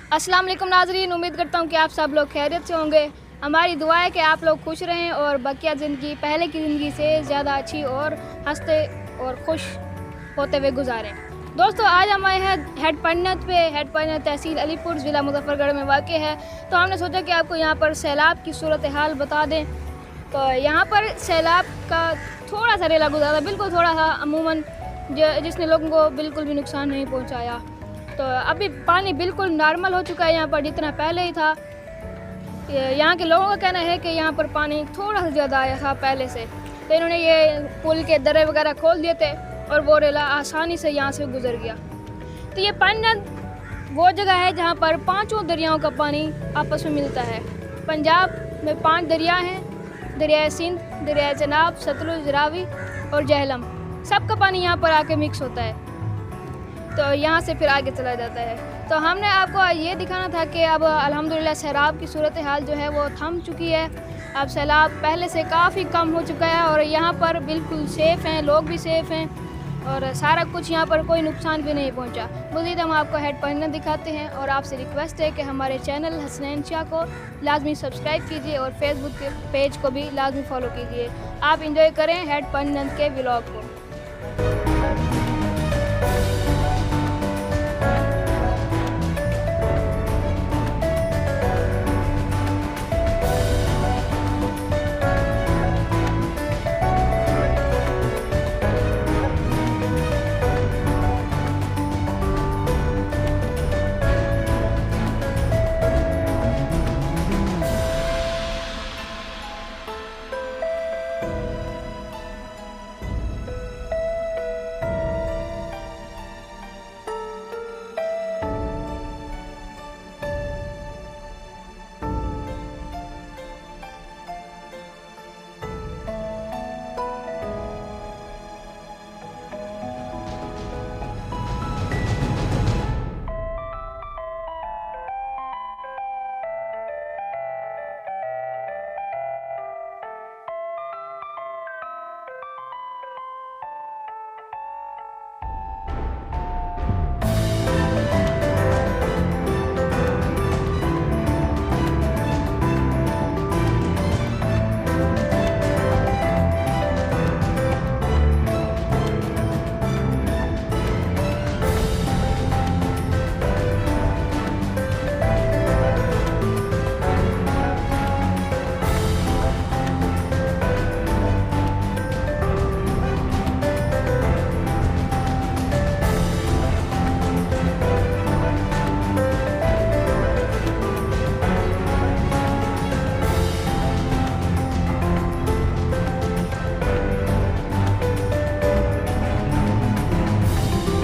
अस्सलाम वालेकुम नाज़रीन, उम्मीद करता हूँ कि आप सब लोग खैरियत से होंगे। हमारी दुआ है कि आप लोग खुश रहें और बकिया ज़िंदगी पहले की ज़िंदगी से ज़्यादा अच्छी और हंसते और खुश होते हुए गुजारें। दोस्तों, आज हम आए हैं हेड पंडत पे। हेड पंडत तहसील अलीपुर ज़िला मुजफ्फरगढ़ में वाक़ है। तो हमने सोचा कि आपको यहाँ पर सैलाब की सूरत हाल बता दें। तो यहाँ पर सैलाब का थोड़ा सा रेला गुजारा, बिल्कुल थोड़ा सा, अमूमन जिसने लोगों को बिल्कुल भी नुकसान नहीं पहुँचाया। तो अभी पानी बिल्कुल नॉर्मल हो चुका है यहाँ पर, जितना पहले ही था। यहाँ के लोगों का कहना है कि यहाँ पर पानी थोड़ा सा ज़्यादा आया था पहले से, तो इन्होंने ये पुल के दर्रे वगैरह खोल दिए थे और वो रेला आसानी से यहाँ से गुजर गया। तो ये पंडत वो जगह है जहाँ पर पांचों दरियाओं का पानी आपस में मिलता है। पंजाब में 5 दरिया हैं, दरिया सिंध, दरिया चनाब, सतलुज, रावी और जहलम। सबका पानी यहाँ पर आके मिक्स होता है, तो यहाँ से फिर आगे चला जाता है। तो हमने आपको ये दिखाना था कि अब अल्हम्दुलिल्लाह सैलाब की सूरत हाल जो है वो थम चुकी है। अब सैलाब पहले से काफ़ी कम हो चुका है और यहाँ पर बिल्कुल सेफ़ हैं, लोग भी सेफ़ हैं और सारा कुछ यहाँ पर कोई नुकसान भी नहीं पहुँचा। मज़ीद हम आपको हेड पंडत दिखाते हैं और आपसे रिक्वेस्ट है कि हमारे चैनल हसनैन शाह को लाजमी सब्सक्राइब कीजिए और फेसबुक के पेज को भी लाजमी फॉलो कीजिए। आप इंजॉय करें हेड पंडत के व्लॉग को।